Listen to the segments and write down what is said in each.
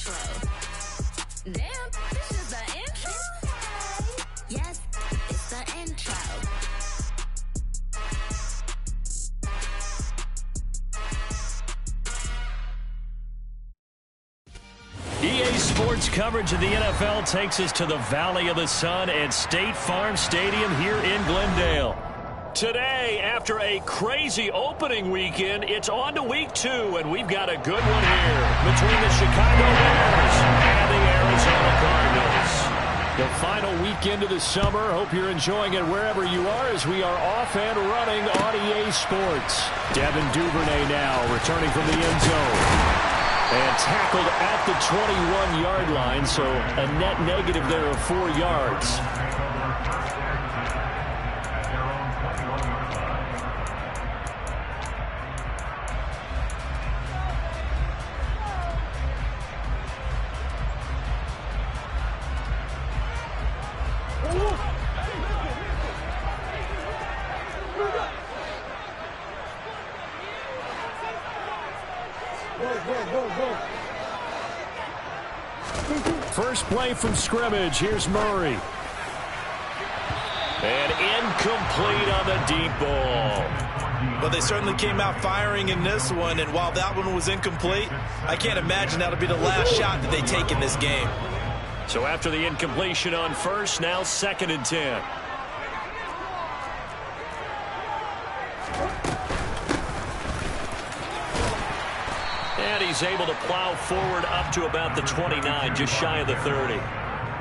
intro. Damn, this is the intro? Yes, it's the intro. EA Sports coverage of the NFL takes us to the Valley of the Sun at State Farm Stadium here in Glendale. Today, after a crazy opening weekend, it's on to week 2, and we've got a good one here between the Chicago Bears and the Arizona Cardinals. The final weekend of the summer. Hope you're enjoying it wherever you are as we are off and running on EA Sports. Devin Duvernay now returning from the end zone. And tackled at the 21-yard line, so a net negative there of 4 yards. First play from scrimmage. Here's Murray. And incomplete on the deep ball. Well, they certainly came out firing in this one, and while that one was incomplete, I can't imagine that'll be the last shot that they take in this game. So after the incompletion on first, now 2nd and 10. And he's able to plow forward up to about the 29, just shy of the 30.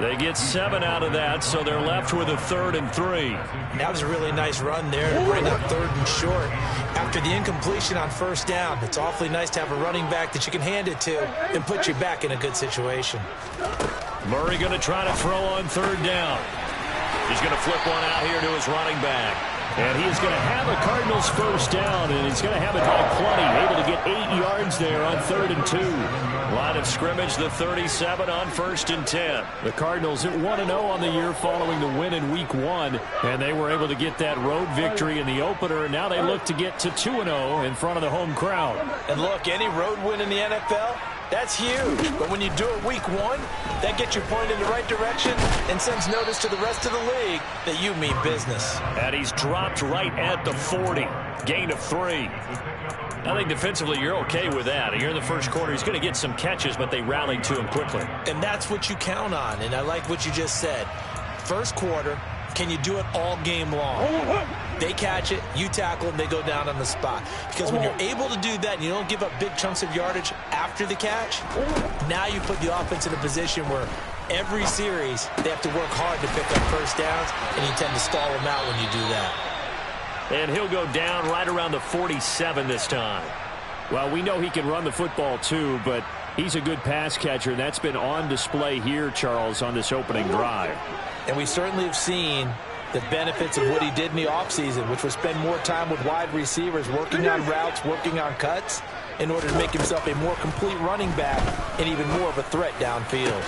They get 7 out of that, so they're left with a 3rd and 3. That was a really nice run there to bring up 3rd and short. After the incompletion on first down, it's awfully nice to have a running back that you can hand it to and put you back in a good situation. Murray going to try to throw on 3rd down. He's going to flip one out here to his running back. And he is going to have a Cardinals first down, and he's going to have it by plenty. Able to get 8 yards there on 3rd and 2. Line of scrimmage, the 37 on 1st and 10. The Cardinals at 1-0 on the year following the win in Week 1, and they were able to get that road victory in the opener, and now they look to get to 2-0 in front of the home crowd. And look, any road win in the NFL, that's huge. But when you do it Week 1, that gets you pointed in the right direction and sends notice to the rest of the league that you mean business. And he's dropped right at the 40. Gain of 3. I think defensively you're okay with that. Here in the first quarter, he's going to get some catches, but they rallied to him quickly. And that's what you count on, and I like what you just said. First quarter, can you do it all game long? They catch it, you tackle them, they go down on the spot. Because when you're able to do that and you don't give up big chunks of yardage after the catch, now you put the offense in a position where every series they have to work hard to pick up first downs, and you tend to stall them out when you do that. And he'll go down right around the 47 this time. Well, we know he can run the football too, but he's a good pass catcher, and that's been on display here, Charles, on this opening drive. And we certainly have seen the benefits of what he did in the offseason, which was spend more time with wide receivers, working on routes, working on cuts, in order to make himself a more complete running back and even more of a threat downfield.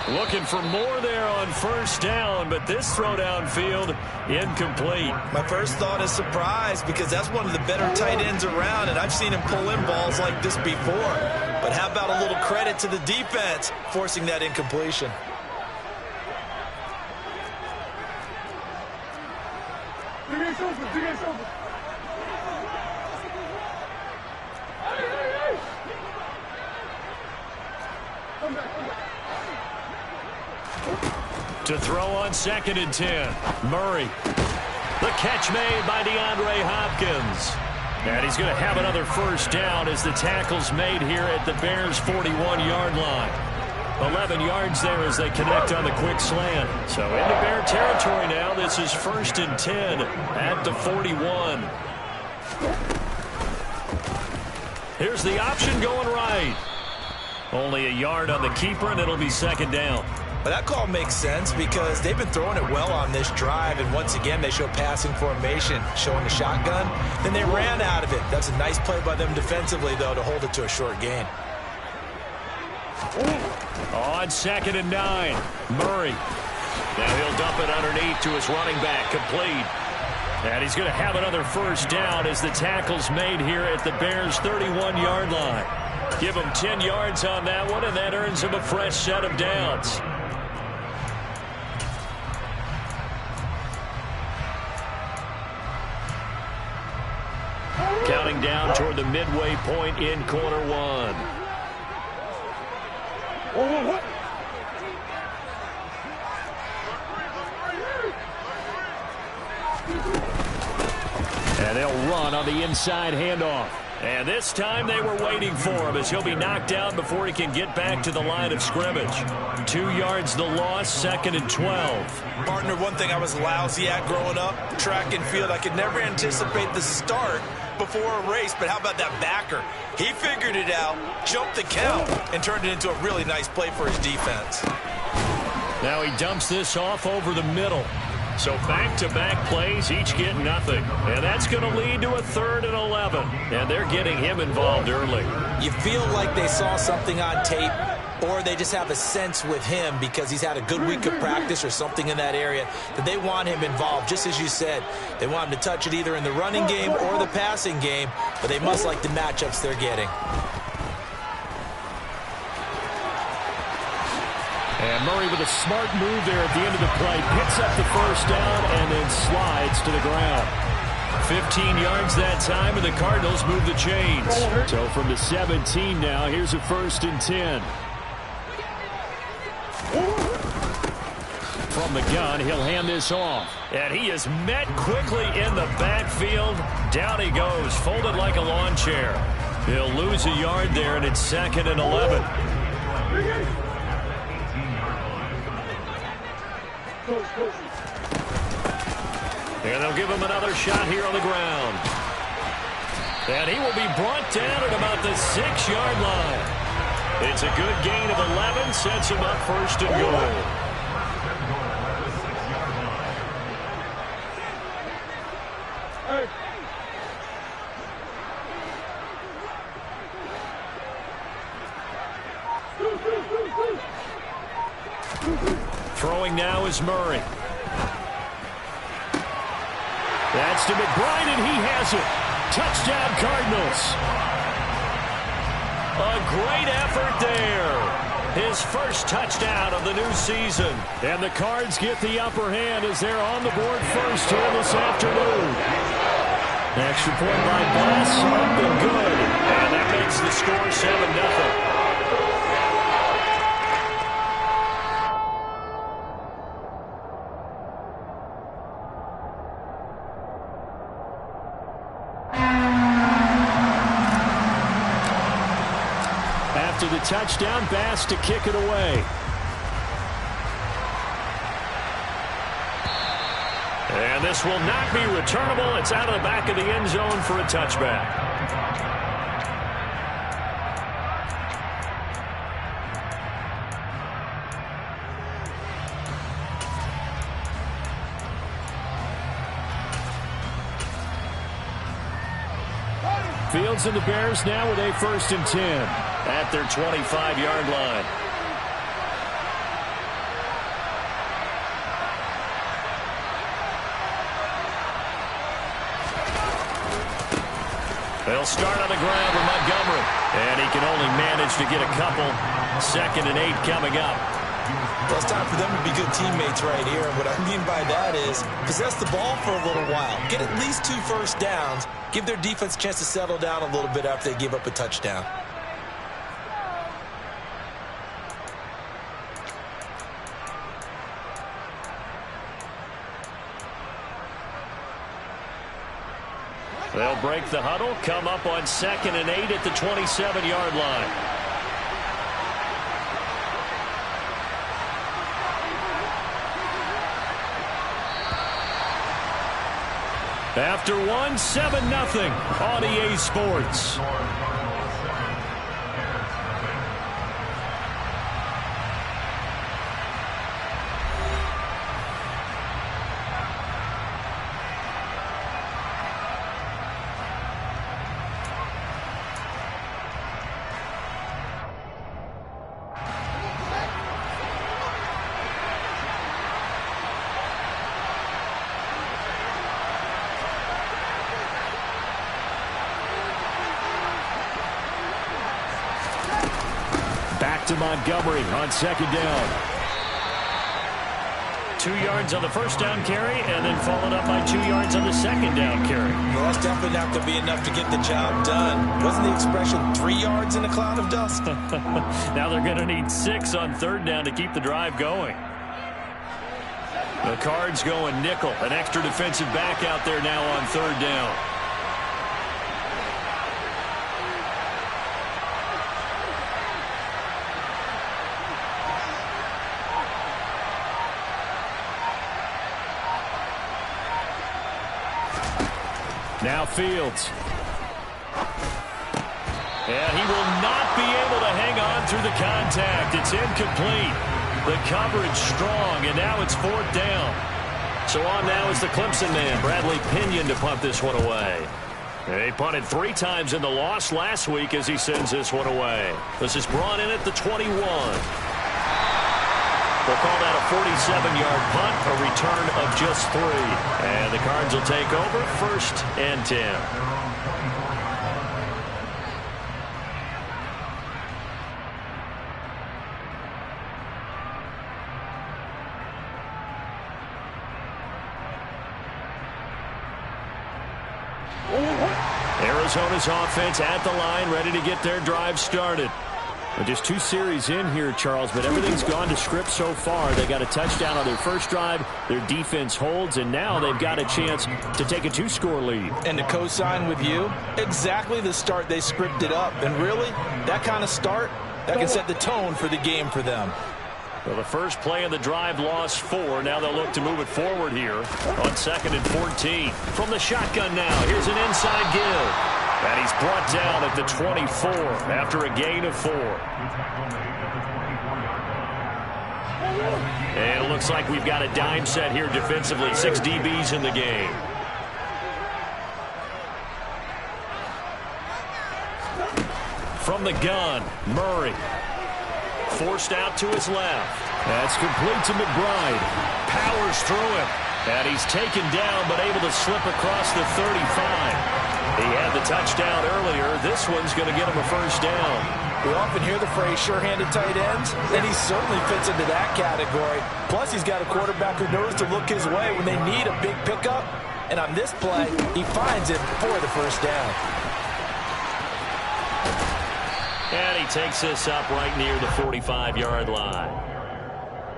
Looking for more there on first down, but this throw downfield incomplete. My first thought is surprise, because that's one of the better tight ends around, and I've seen him pull in balls like this before. But how about a little credit to the defense forcing that incompletion? To throw on 2nd and 10. Murray. The catch made by DeAndre Hopkins. And he's going to have another first down as the tackle's made here at the Bears' 41-yard line. 11 yards there as they connect on the quick slant. So into Bear territory now. This is 1st and 10 at the 41. Here's the option going right. Only a yard on the keeper, and it'll be 2nd down. But that call makes sense because they've been throwing it well on this drive, and once again they show passing formation, showing the shotgun. Then they ran out of it. That's a nice play by them defensively, though, to hold it to a short gain. On 2nd and 9, Murray. Now he'll dump it underneath to his running back, complete. And he's going to have another first down as the tackle's made here at the Bears' 31-yard line. Give him 10 yards on that one, and that earns him a fresh set of downs. Counting down toward the midway point in quarter one. And they'll run on the inside handoff. And this time they were waiting for him as he'll be knocked down before he can get back to the line of scrimmage. 2 yards the loss, 2nd and 12. Partner, one thing I was lousy at growing up, track and field. I could never anticipate the start before a race, but how about that backer? He figured it out, jumped the count, and turned it into a really nice play for his defense. Now he dumps this off over the middle. So back-to-back plays, each get nothing. And that's going to lead to a 3rd and 11. And they're getting him involved early. You feel like they saw something on tape, or they just have a sense with him because he's had a good week of practice or something in that area that they want him involved. Just as you said, they want him to touch it either in the running game or the passing game, but they must like the matchups they're getting. And Murray with a smart move there at the end of the play. Picks up the first down and then slides to the ground. 15 yards that time, and the Cardinals move the chains. So from the 17 now, here's a 1st and 10. From the gun, he'll hand this off. And he is met quickly in the backfield. Down he goes, folded like a lawn chair. He'll lose a yard there, and it's 2nd and 11. And they'll give him another shot here on the ground. And he will be brought down at about the 6-yard line. It's a good gain of 11, sets him up 1st and goal. Throwing now is Murray. That's to McBride, and he has it. Touchdown, Cardinals. A great effort there. His first touchdown of the new season. And the Cards get the upper hand as they're on the board first here this afternoon. Extra point by Bass, up and good. And that makes the score 7-0. After the touchdown, Bass to kick it away. And this will not be returnable. It's out of the back of the end zone for a touchback. Fields and the Bears now with a 1st and 10 at their 25-yard line. They'll start on the ground with Montgomery. And he can only manage to get a couple. 2nd and 8 coming up. Well, it's time for them to be good teammates right here. And what I mean by that is possess the ball for a little while. Get at least 2 first downs. Give their defense a chance to settle down a little bit after they give up a touchdown. They'll break the huddle, come up on 2nd and 8 at the 27-yard line. After one, 7-0 on EA Sports. to Montgomery on second down. 2 yards on the first down carry, and then followed up by 2 yards on the second down carry. Well, that's definitely not going to be enough to get the job done. Wasn't the expression 3 yards in a cloud of dust? Now they're going to need 6 on third down to keep the drive going. The Cards going nickel. An extra defensive back out there now on third down. Now Fields. And he will not be able to hang on through the contact. It's incomplete. The coverage strong, and now it's fourth down. So on now is the Clemson man, Bradley Pinion, to punt this one away. He punted 3 times in the loss last week as he sends this one away. This is brought in at the 21. They'll call that a 47-yard punt, a return of just 3. And the Cards will take over, 1st and 10. Arizona's offense at the line, ready to get their drive started. Well, just 2 series in here, Charles, but everything's gone to script so far. They got a touchdown on their first drive. Their defense holds, and now they've got a chance to take a 2-score lead. And to co-sign with you, exactly the start they scripted up. And really, that kind of start, that can set the tone for the game for them. Well, the first play of the drive lost 4. Now they'll look to move it forward here on 2nd and 14. From the shotgun now, here's an inside give. And he's brought down at the 24 after a gain of 4. And it looks like we've got a dime set here defensively. 6 DBs in the game. From the gun, Murray. Forced out to his left. That's complete to McBride. Powers through him. And he's taken down but able to slip across the 35. He had the touchdown earlier. This one's going to get him a first down. We often hear the phrase sure-handed tight ends, and he certainly fits into that category. Plus, he's got a quarterback who knows to look his way when they need a big pickup. And on this play, he finds it for the first down. And he takes this up right near the 45-yard line.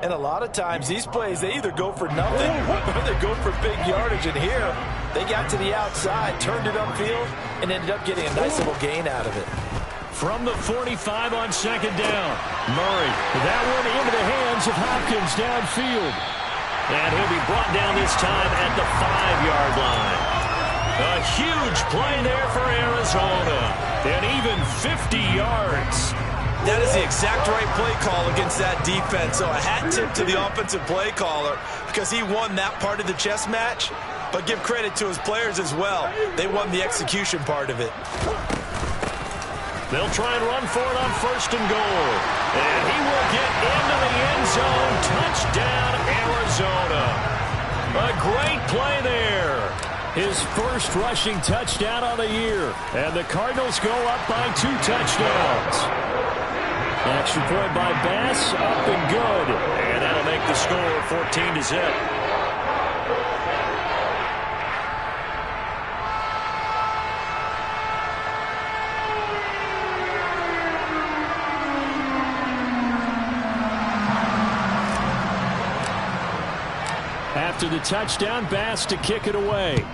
And a lot of times, these plays, they either go for nothing or they go for big yardage. And here, they got to the outside, turned it upfield, and ended up getting a nice little gain out of it. From the 45 on second down, Murray. That one into the hands of Hopkins downfield. And he'll be brought down this time at the 5-yard line. A huge play there for Arizona. And even 50 yards. That is the exact right play call against that defense. So a hat tip to the offensive play caller because he won that part of the chess match. But give credit to his players as well. They won the execution part of it. They'll try and run for it on 1st and goal. And he will get into the end zone. Touchdown, Arizona. A great play there. His first rushing touchdown on the year. And the Cardinals go up by 2 touchdowns. Extra point by Bass, up and good. And that'll make the score 14-0. After the touchdown, Bass to kick it away.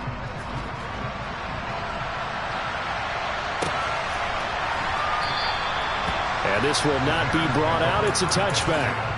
And this will not be brought out. It's a touchback.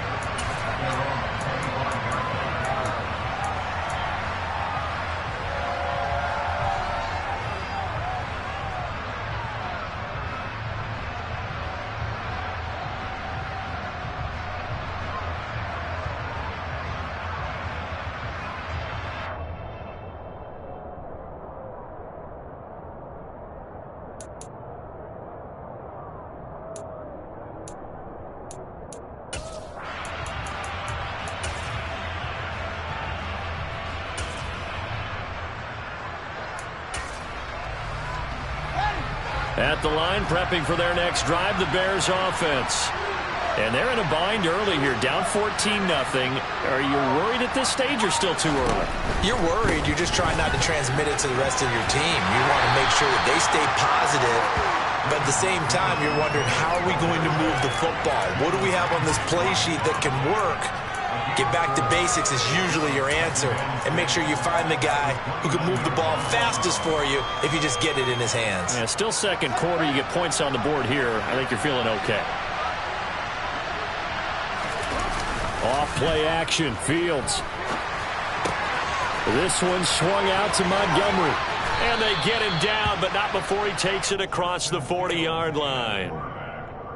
At the line, prepping for their next drive, the Bears offense. And they're in a bind early here, down 14-0. Are you worried at this stage or still too early? You're worried. You're just trying not to transmit it to the rest of your team. You want to make sure that they stay positive, but at the same time, you're wondering, how are we going to move the football? What do we have on this play sheet that can work? Get back to basics is usually your answer, and make sure you find the guy who can move the ball fastest for you if you just get it in his hands. Yeah, still second quarter. You get points on the board here. I think you're feeling okay. Off play action, Fields. This one swung out to Montgomery. And they get him down, but not before he takes it across the 40-yard line.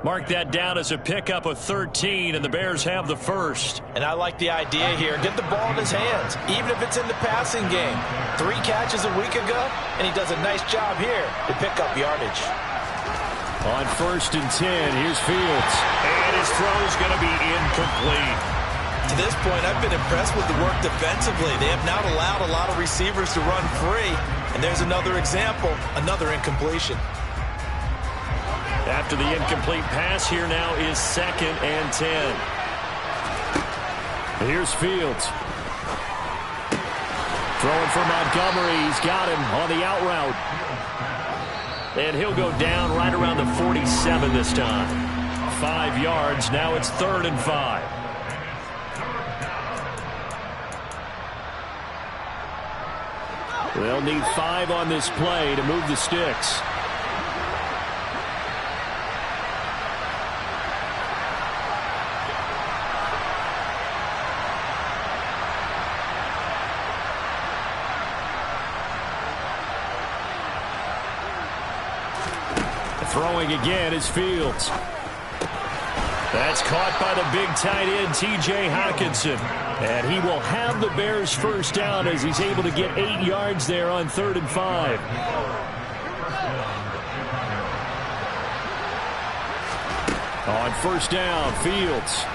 Mark that down as a pickup of 13, and the Bears have the first. And I like the idea here. Get the ball in his hands, even if it's in the passing game. 3 catches a week ago, and he does a nice job here to pick up yardage. On 1st and 10, here's Fields. And his throw is going to be incomplete. To this point, I've been impressed with the work defensively. They have not allowed a lot of receivers to run free. And there's another example, another incompletion. After the incomplete pass, here now is 2nd and 10. Here's Fields. Throwing for Montgomery. He's got him on the out route. And he'll go down right around the 47 this time. 5 yards. Now it's 3rd and 5. They'll need 5 on this play to move the sticks. Throwing again is Fields. That's caught by the big tight end, T.J. Hockenson. And he will have the Bears first down as he's able to get 8 yards there on 3rd and 5. On 1st down, Fields.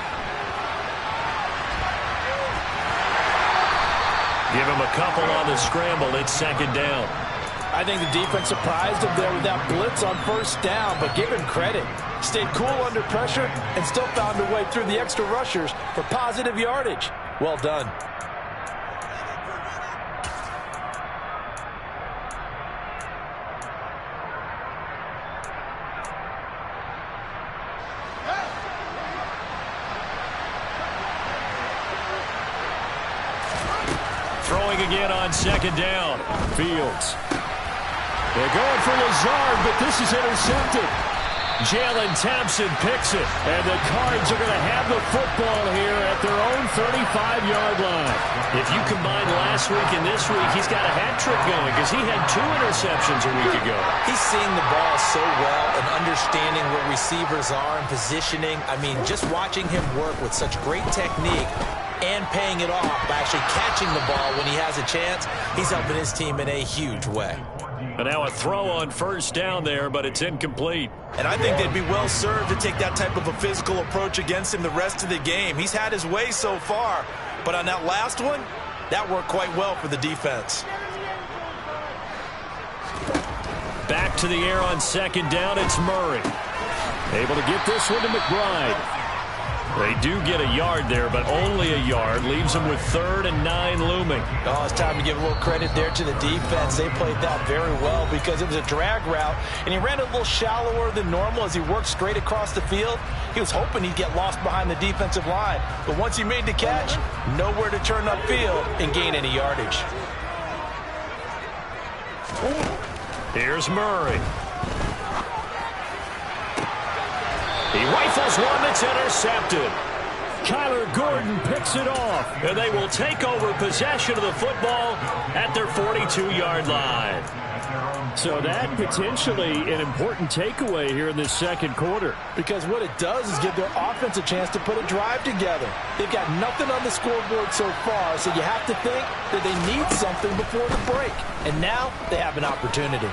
Give him a couple on the scramble. It's 2nd down. I think the defense surprised him there with that blitz on 1st down, but give him credit. Stayed cool under pressure and still found a way through the extra rushers for positive yardage. Well done. Throwing again on 2nd down. Fields. They're going for Lazard, but this is intercepted. Jalen Thompson picks it, and the Cards are going to have the football here at their own 35-yard line. If you combine last week and this week, he's got a hat trick going because he had 2 interceptions a week ago. He's seeing the ball so well and understanding where receivers are and positioning. I mean, just watching him work with such great technique and paying it off by actually catching the ball when he has a chance, he's helping his team in a huge way. And now a throw on 1st down there, but it's incomplete. And I think they'd be well served to take that type of a physical approach against him the rest of the game. He's had his way so far, but on that last one, that worked quite well for the defense. Back to the air on 2nd down, it's Murray. Able to get this one to McBride. They do get a yard there, but only a yard. Leaves them with 3rd and 9 looming. Oh, it's time to give a little credit there to the defense. They played that very well because it was a drag route, and he ran a little shallower than normal as he worked straight across the field. He was hoping he'd get lost behind the defensive line, but once he made the catch, nowhere to turn upfield and gain any yardage. Here's Murray. He rifles one that's intercepted. Kyler Gordon picks it off, and they will take over possession of the football at their 42-yard line. So that potentially an important takeaway here in this 2nd quarter. Because what it does is give their offense a chance to put a drive together. They've got nothing on the scoreboard so far, so you have to think that they need something before the break. And now they have an opportunity.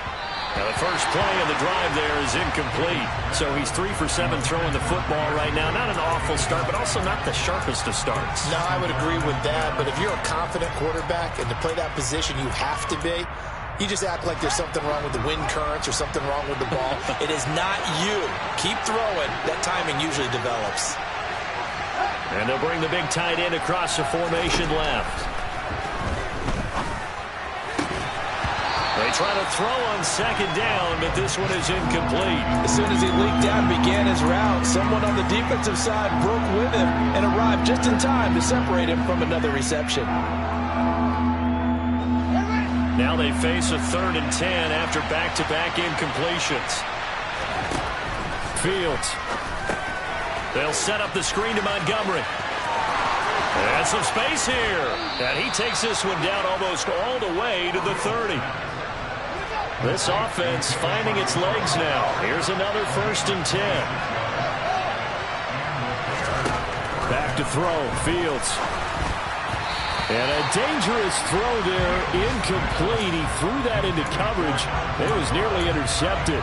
Now the first play of the drive there is incomplete. So he's 3 for 7 throwing the football right now. Not an awful start, but also not the sharpest of starts. No, I would agree with that. But if you're a confident quarterback and to play that position you have to be, You just act like there's something wrong with the wind currents or something wrong with the ball. It is not you. Keep throwing. That timing usually develops. And they'll bring the big tight end across the formation left. They try to throw on second down, but this one is incomplete. As soon as he leaked out and began his route, someone on the defensive side broke with him and arrived just in time to separate him from another reception. Now they face a 3rd and 10 after back-to-back incompletions. Fields. They'll set up the screen to Montgomery. And some space here. And he takes this one down almost all the way to the 30. This offense finding its legs now. Here's another 1st and 10. Back to throw. Fields. And a dangerous throw there. Incomplete. He threw that into coverage. It was nearly intercepted.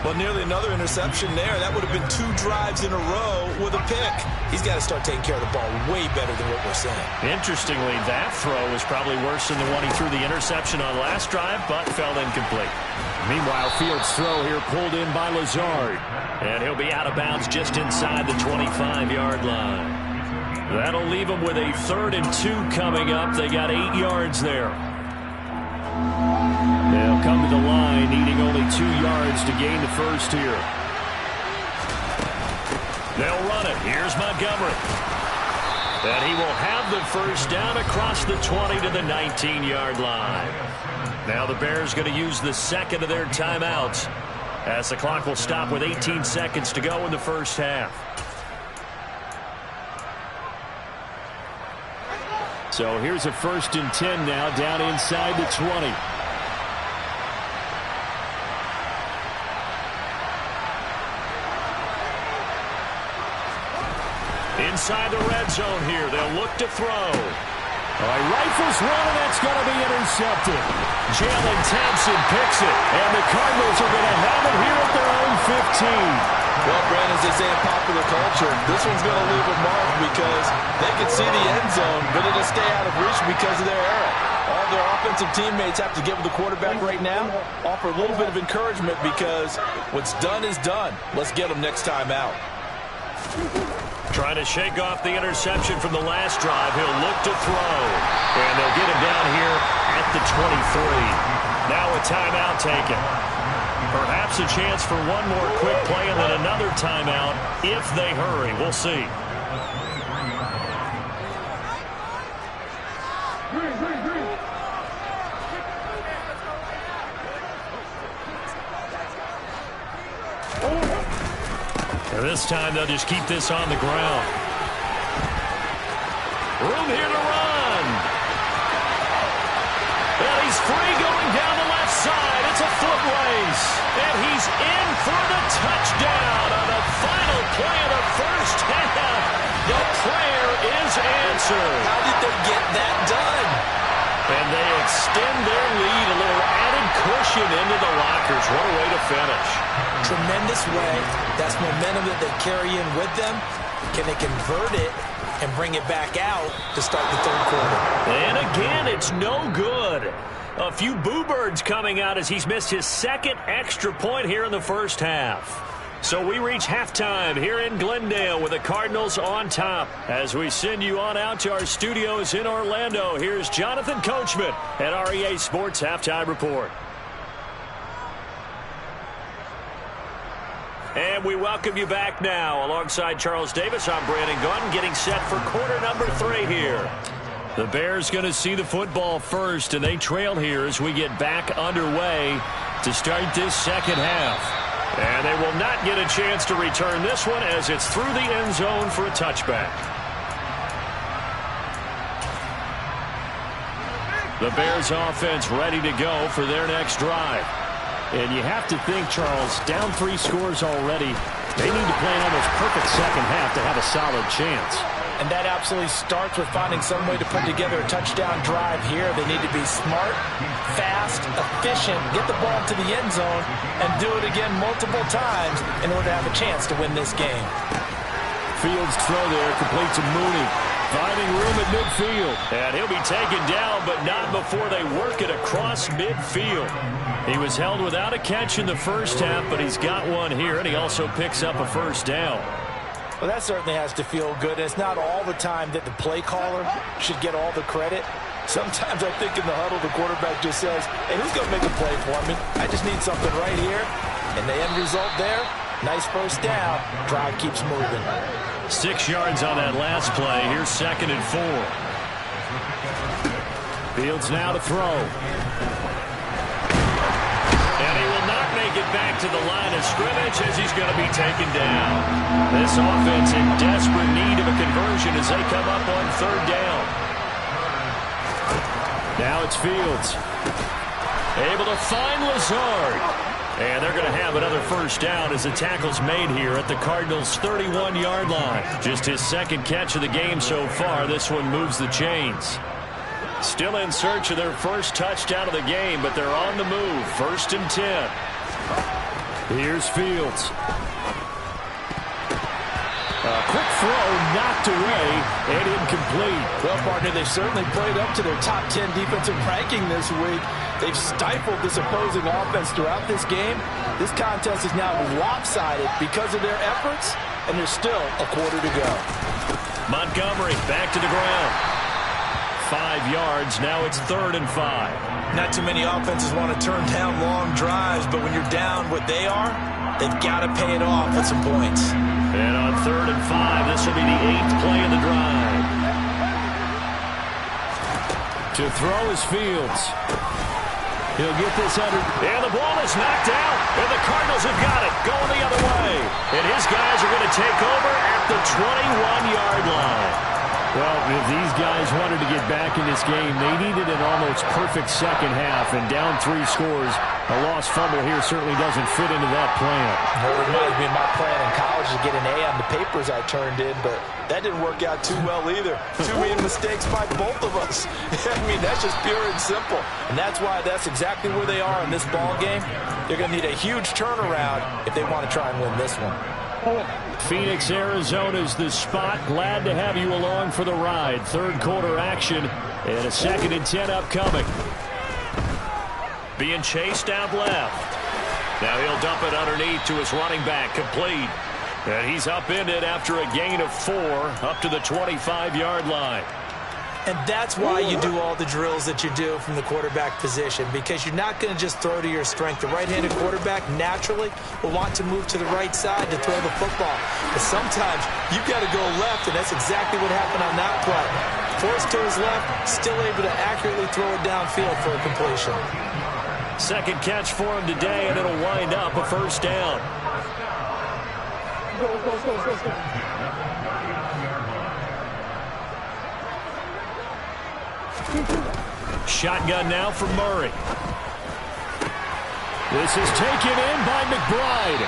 Well, nearly another interception there. That would have been 2 drives in a row with a pick. He's got to start taking care of the ball way better than what we're saying. Interestingly, that throw was probably worse than the one he threw the interception on last drive, but fell incomplete. Meanwhile, Fields' throw here pulled in by Lazard. And he'll be out of bounds just inside the 25-yard line. That'll leave them with a 3rd and 2 coming up. They got 8 yards there. They'll come to the line, needing only 2 yards to gain the first here. They'll run it. Here's Montgomery. And he will have the first down across the 20 to the 19-yard line. Now the Bears going to use the second of their timeouts as the clock will stop with 18 seconds to go in the first half. So here's a 1st and 10 now down inside the 20. Inside the red zone here. They'll look to throw. All right, rifles one, and that's going to be intercepted. Jalen Thompson picks it, and the Cardinals are going to have it here at their own 15. Well, Brandon, as they say in popular culture, this one's going to leave a mark because they can see the end zone, but it'll stay out of reach because of their error. All their offensive teammates have to give the quarterback right now, offer a little bit of encouragement because what's done is done. Let's get them next time out. Trying to shake off the interception from the last drive. He'll look to throw. And they'll get him down here at the 23. Now a timeout taken. Perhaps a chance for one more quick play and then another timeout if they hurry. We'll see. And this time they'll just keep this on the ground. Room here to run. And he's free going down the left side. It's a foot race. And he's in for the touchdown on the final play of the first half. The prayer is answered. How did they get that done? And they extend their lead, a little added cushion into the lockers. What a way to finish. Tremendous way. That's momentum that they carry in with them. Can they convert it and bring it back out to start the third quarter? And again, it's no good. A few boo birds coming out as he's missed his second extra point here in the first half. So we reach halftime here in Glendale with the Cardinals on top. As we send you on out to our studios in Orlando, here's Jonathan Coachman at REA Sports Halftime Report. And we welcome you back now. Alongside Charles Davis, I'm Brandon Gaudin, getting set for quarter number 3 here. The Bears going to see the football first, and they trail here as we get back underway to start this second half. And they will not get a chance to return this one as it's through the end zone for a touchback. The Bears offense ready to go for their next drive. And you have to think, Charles, down 3 scores already. They need to play an almost perfect second half to have a solid chance. And that absolutely starts with finding some way to put together a touchdown drive here. They need to be smart, fast, efficient, get the ball to the end zone, and do it again multiple times in order to have a chance to win this game. Fields' throw there complete to Mooney. Finding room at midfield. And he'll be taken down, but not before they work it across midfield. He was held without a catch in the first half, but he's got one here, and he also picks up a first down. Well, that certainly has to feel good. It's not all the time that the play caller should get all the credit. Sometimes I think in the huddle, the quarterback just says, hey, who's going to make a play for me? I just need something right here. And the end result there, nice first down. Drive keeps moving. 6 yards on that last play. Here's 2nd and 4. Fields now to throw. And he will not make it back to the line of scrimmage as he's going to be taken down. This offense in desperate need of a conversion as they come up on 3rd down. Now it's Fields. Able to find Lazard. And they're going to have another first down as the tackle's made here at the Cardinals' 31-yard line. Just his 2nd catch of the game so far. This one moves the chains. Still in search of their first touchdown of the game, but they're on the move. 1st and 10. Here's Fields. A quick throw knocked away and incomplete. Well, partner, they've certainly played up to their top 10 defensive ranking this week. They've stifled this opposing offense throughout this game. This contest is now lopsided because of their efforts, and there's still a quarter to go. Montgomery back to the ground. 5 yards. Now it's 3rd and 5. Not too many offenses want to turn down long drives, but when you're down what they are, they've got to pay it off with some points. And on 3rd and 5, this will be the 8th play of the drive. To throw is Fields. He'll get this under. And the ball is knocked out. And the Cardinals have got it. Going the other way. And his guys are going to take over at the 21-yard line. Well, if these guys wanted to get back in this game, they needed an almost perfect second half. And down 3 scores, a lost fumble here certainly doesn't fit into that plan. Well, it reminds me of my plan in college to get an A on the papers I turned in, but that didn't work out too well either. Too many mistakes by both of us. I mean, that's just pure and simple. And that's why that's exactly where they are in this ball game. They're going to need a huge turnaround if they want to try and win this one. Phoenix, Arizona's the spot. Glad to have you along for the ride. 3rd quarter action and a 2nd and 10 upcoming. Being chased out left. Now he'll dump it underneath to his running back. Complete. And he's upended after a gain of 4 up to the 25-yard line. And that's why you do all the drills that you do from the quarterback position, because you're not going to just throw to your strength. The right-handed quarterback naturally will want to move to the right side to throw the football. But sometimes you've got to go left, and that's exactly what happened on that play. Forced to his left, still able to accurately throw it downfield for a completion. 2nd catch for him today, and it'll wind up a first down. Shotgun now for Murray. This is taken in by McBride.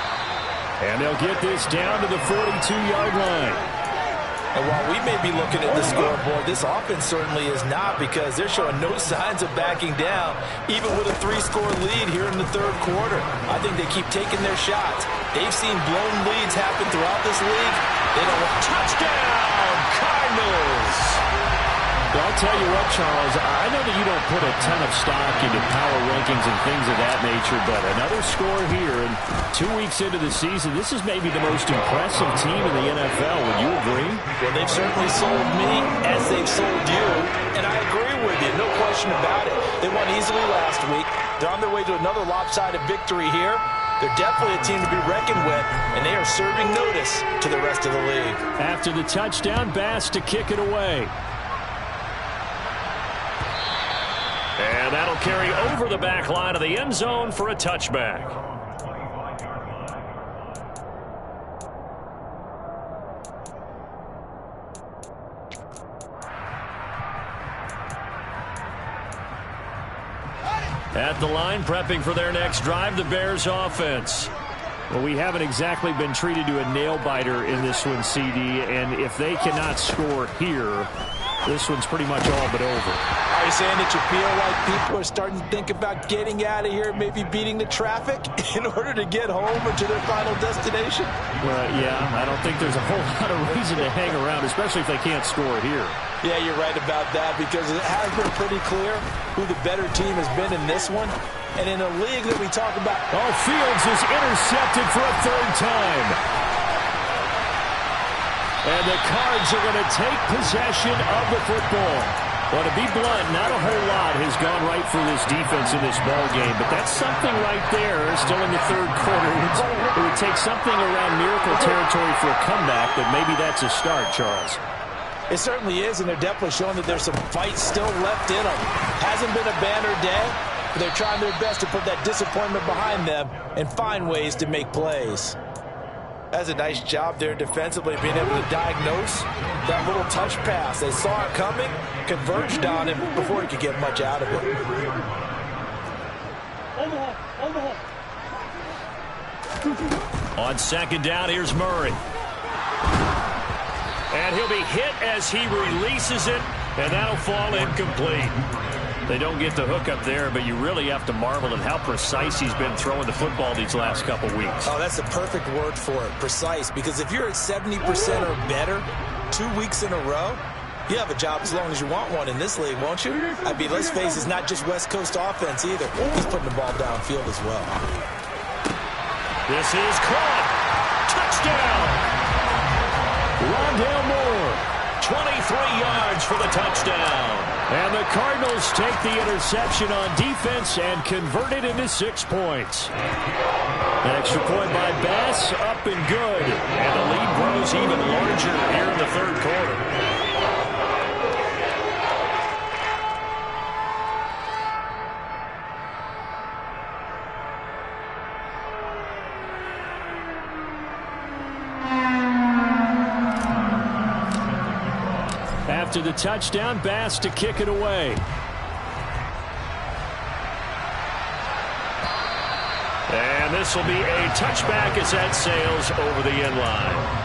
And they'll get this down to the 42-yard line. And while we may be looking at the scoreboard, this offense certainly is not, because they're showing no signs of backing down, even with a 3-score lead here in the 3rd quarter. I think they keep taking their shots. They've seen blown leads happen throughout this league. They don't want touchdown, Cardinals. Well, I'll tell you what, Charles, I know that you don't put a ton of stock into power rankings and things of that nature, but another score here, and 2 weeks into the season, this is maybe the most impressive team in the NFL. Would you agree? Well, they've certainly sold me as they've sold you, and I agree with you, no question about it. They won easily last week. They're on their way to another lopsided victory here. They're definitely a team to be reckoned with, and they are serving notice to the rest of the league. After the touchdown, Bass to kick it away. And that'll carry over the back line of the end zone for a touchback. At the line, prepping for their next drive, the Bears offense. Well, we haven't exactly been treated to a nail-biter in this one, CD, and if they cannot score here, this one's pretty much all but over. Are you saying that you feel like people are starting to think about getting out of here, maybe beating the traffic in order to get home or to their final destination? Yeah, I don't think there's a whole lot of reason to hang around, especially if they can't score here. Yeah, you're right about that, because it has been pretty clear who the better team has been in this one. And in a league that we talk about... Oh, Fields is intercepted for a third time. And the Cards are going to take possession of the football. Well, to be blunt, not a whole lot has gone right for this defense in this ball game, but that's something right there, still in the third quarter. It would take something around miracle territory for a comeback, but maybe that's a start, Charles. It certainly is, and they're definitely showing that there's some fight still left in them. Hasn't been a banner day, but they're trying their best to put that disappointment behind them and find ways to make plays. That's a nice job there defensively, being able to diagnose that little touch pass. They saw it coming, converged on him before he could get much out of it. On second down, here's Murray. And he'll be hit as he releases it, and that'll fall incomplete. They don't get the hook up there, but you really have to marvel at how precise he's been throwing the football these last couple weeks. Oh, that's the perfect word for it, precise, because if you're at 70% or better 2 weeks in a row, you have a job as long as you want one in this league, won't you? I mean, let's face it, it's not just West Coast offense either. He's putting the ball downfield as well. This is caught. Touchdown! Rondale Moore, 23 yards for the touchdown. And the Cardinals take the interception on defense and convert it into 6 points. An extra point by Bass, up and good. And the lead grows even larger here in the third quarter. After the touchdown, Bass to kick it away. And this will be a touchback as that sails over the end line.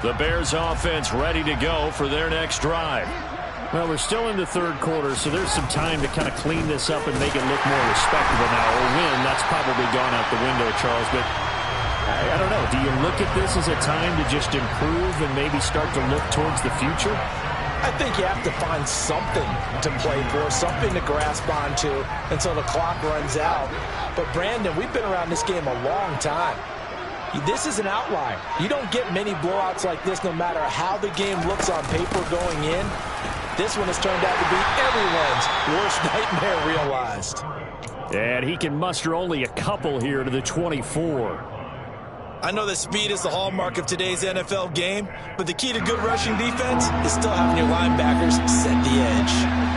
The Bears offense ready to go for their next drive. Well, we're still in the third quarter, so there's some time to kind of clean this up and make it look more respectable now. Or win, that's probably gone out the window, Charles. But I don't know. Do you look at this as a time to just improve and maybe start to look towards the future? I think you have to find something to play for, something to grasp onto until the clock runs out. But, Brandon, we've been around this game a long time. This is an outlier. You don't get many blowouts like this no matter how the game looks on paper going in. This one has turned out to be everyone's worst nightmare realized. And he can muster only a couple here to the 24. I know that speed is the hallmark of today's NFL game, but the key to good rushing defense is still having your linebackers set the edge.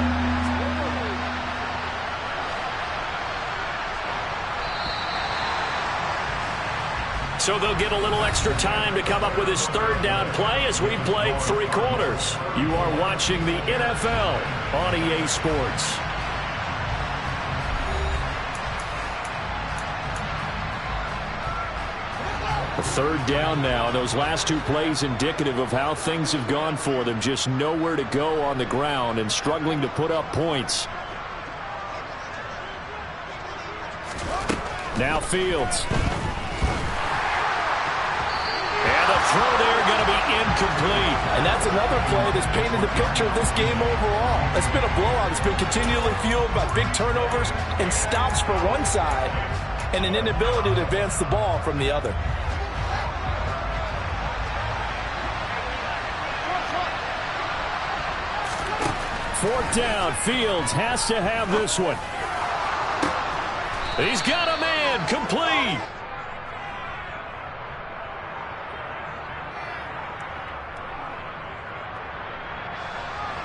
So they'll get a little extra time to come up with his third down play as we've played 3 quarters. You are watching the NFL on EA Sports. A third down now. Those last 2 plays indicative of how things have gone for them. Just nowhere to go on the ground and struggling to put up points. Now Fields. Throw there going to be incomplete. And that's another play that's painted the picture of this game overall. It's been a blowout. It's been continually fueled by big turnovers and stops for one side and an inability to advance the ball from the other. Fourth down. Fields has to have this one. He's got a man. Complete.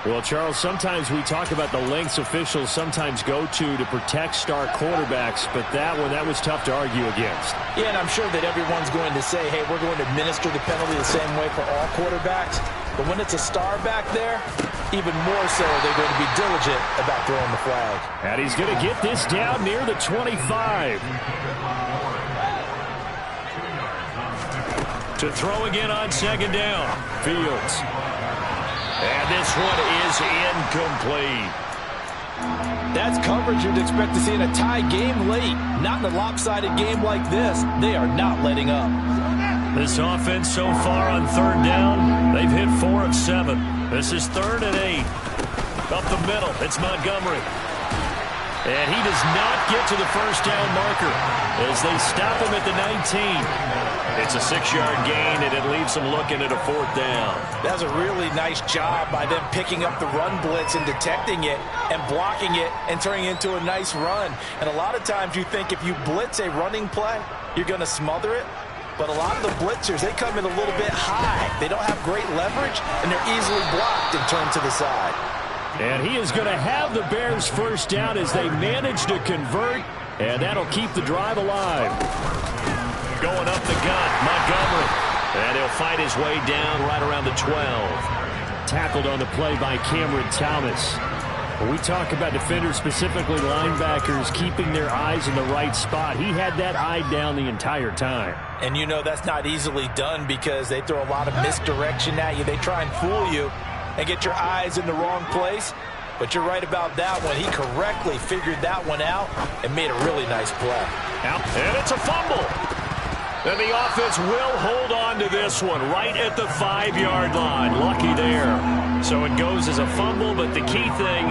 Well, Charles, sometimes we talk about the lengths officials sometimes go to protect star quarterbacks, but that was tough to argue against. Yeah, and I'm sure that everyone's going to say, hey, we're going to administer the penalty the same way for all quarterbacks. But when it's a star back there, even more so, they're going to be diligent about throwing the flag. And he's going to get this down near the 25. To throw again on second down. Fields. And this one is incomplete. That's coverage you'd expect to see in a tie game late. Not in a lopsided game like this. They are not letting up. This offense so far on third down, they've hit 4 of 7. This is 3rd and 8. Up the middle, it's Montgomery. And he does not get to the first down marker as they stop him at the 19. It's a 6-yard gain, and it leaves them looking at a 4th down. That was a really nice job by them picking up the run blitz and detecting it and blocking it and turning it into a nice run. And a lot of times you think if you blitz a running play, you're going to smother it. But a lot of the blitzers, they come in a little bit high. They don't have great leverage, and they're easily blocked and turned to the side. And he is going to have the Bears first down as they manage to convert, and that'll keep the drive alive. Going up the gut, Montgomery. And he'll fight his way down right around the 12. Tackled on the play by Cameron Thomas. When we talk about defenders, specifically linebackers, keeping their eyes in the right spot, he had that eye down the entire time. And you know that's not easily done because they throw a lot of misdirection at you. They try and fool you and get your eyes in the wrong place. But you're right about that one. He correctly figured that one out and made a really nice play. And it's a fumble. And the offense will hold on to this one right at the 5-yard line. Lucky there. So it goes as a fumble, but the key thing,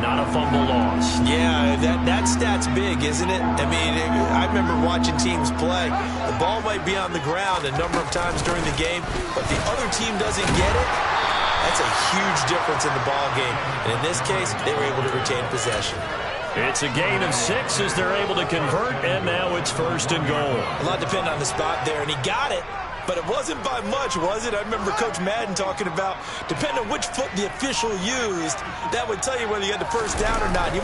not a fumble loss. Yeah, that stat's big, isn't it? I mean, I remember watching teams play. The ball might be on the ground a number of times during the game, but the other team doesn't get it. That's a huge difference in the ball game. And in this case, they were able to retain possession. It's a gain of 6 as they're able to convert, and now it's 1st and goal. A lot depending on the spot there, and he got it. But it wasn't by much, was it? I remember Coach Madden talking about, depending on which foot the official used, that would tell you whether you had the first down or not. And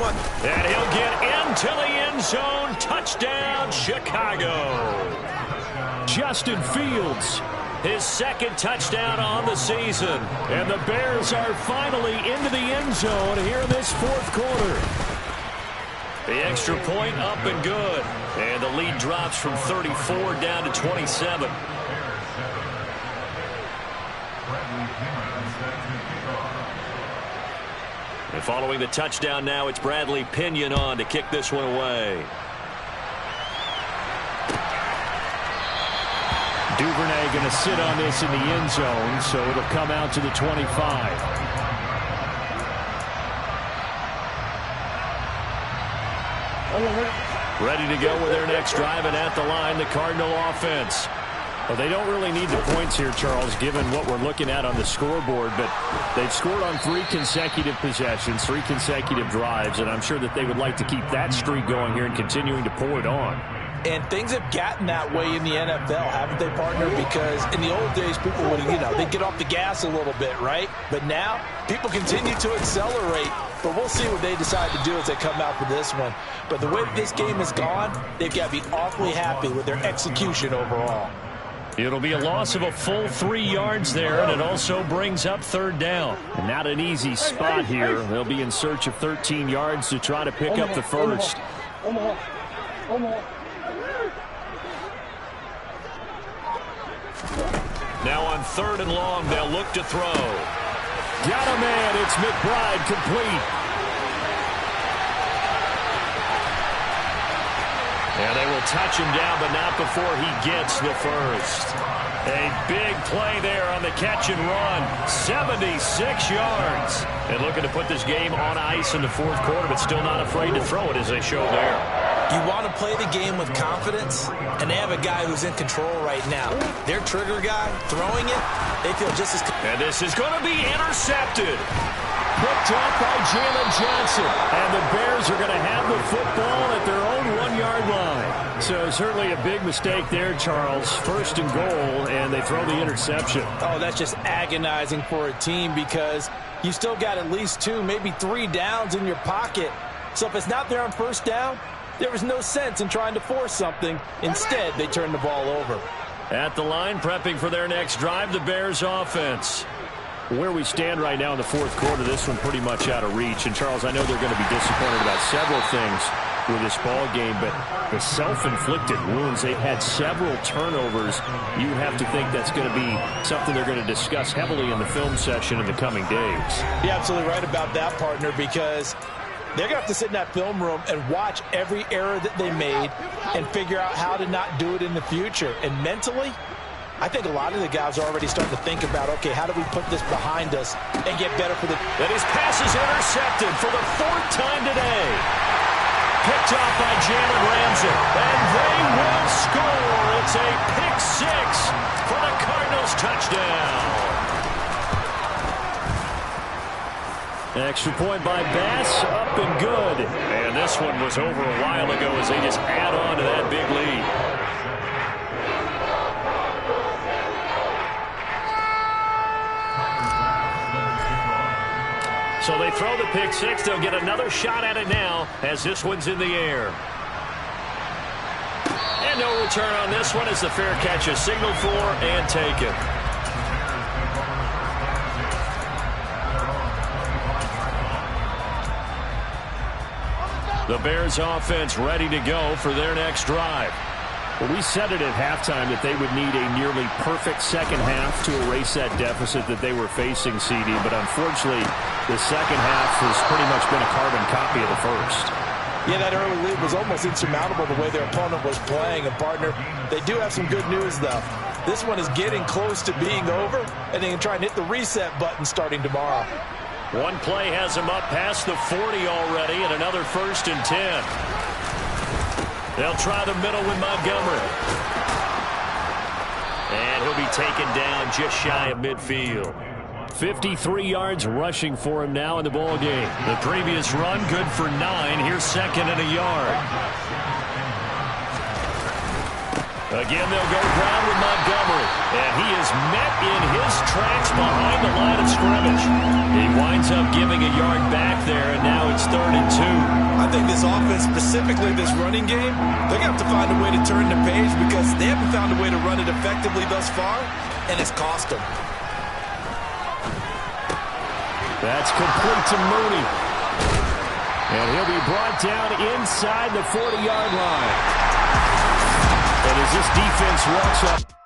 he'll get into the end zone. Touchdown, Chicago. Justin Fields, his 2nd touchdown on the season. And the Bears are finally into the end zone here in this 4th quarter. The extra point up and good. And the lead drops from 34 down to 27. And following the touchdown now, it's Bradley Pinion on to kick this one away. Duvernay going to sit on this in the end zone, so it'll come out to the 25. Ready to go with their next drive, and at the line, the Cardinal offense. Well, they don't really need the points here, Charles, given what we're looking at on the scoreboard, but they've scored on 3 consecutive possessions, 3 consecutive drives, and I'm sure that they would like to keep that streak going here and continuing to pull it on. And things have gotten that way in the NFL, haven't they, partner? Because in the old days, people would, they'd get off the gas a little bit, right? But now, people continue to accelerate. But we'll see what they decide to do as they come out for this one. But the way that this game has gone, they've got to be awfully happy with their execution overall. It'll be a loss of a full 3 yards there, and it also brings up 3rd down. And not an easy spot here. They'll be in search of 13 yards to try to pick up the first. Now on 3rd and long, they'll look to throw. Got a man. It's McBride complete. And they will touch him down, but not before he gets the first. A big play there on the catch and run. 76 yards. And looking to put this game on ice in the 4th quarter, but still not afraid to throw it as they show there. You want to play the game with confidence, and they have a guy who's in control right now. Their trigger guy, throwing it, they feel just as... And this is going to be intercepted. Picked up by Jalen Johnson. And the Bears are going to have the football at their own 1-yard line. So certainly a big mistake there, Charles. First and goal, and they throw the interception. Oh, that's just agonizing for a team because you still got at least 2, maybe 3 downs in your pocket. So if it's not there on first down, there was no sense in trying to force something. Instead, they turned the ball over. At the line, prepping for their next drive, the Bears offense. Where we stand right now in the fourth quarter, this one pretty much out of reach. And, Charles, I know they're going to be disappointed about several things with this ball game, but the self-inflicted wounds, they've had several turnovers. You have to think that's going to be something they're going to discuss heavily in the film session in the coming days. You're absolutely right about that, partner, because they're going to have to sit in that film room and watch every error that they made and figure out how to not do it in the future. And mentally, I think a lot of the guys are already starting to think about, okay, how do we put this behind us and get better for the... And his pass is intercepted for the 4th time today. Picked off by Jalen Ramsey. And they will score. It's a pick 6 for the Cardinals touchdown. Extra point by Bass, up and good. And this one was over a while ago as they just add on to that big lead. So they throw the pick 6. They'll get another shot at it now as this one's in the air. And no return on this one as the fair catch is signaled for and taken. The Bears offense ready to go for their next drive. Well, we said it at halftime that they would need a nearly perfect second half to erase that deficit that they were facing, CD. But unfortunately, the second half has pretty much been a carbon copy of the first. Yeah, that early lead was almost insurmountable the way their opponent was playing. And, partner, they do have some good news, though. This one is getting close to being over, and they can try and hit the reset button starting tomorrow. One play has them up past the 40 already, and another 1st and 10. They'll try the middle with Montgomery. And he'll be taken down just shy of midfield. 53 yards rushing for him now in the ball game. The previous run good for 9. Here's 2nd and a yard. Again, they'll go ground with Montgomery. And he is met in his tracks behind the line of scrimmage. He winds up giving a yard back there, and now it's 3rd and 2. I think this offense, specifically this running game, they're going to have to find a way to turn the page because they haven't found a way to run it effectively thus far, and it's cost them. That's complete to Mooney. And he'll be brought down inside the 40-yard line. And as this defense walks up...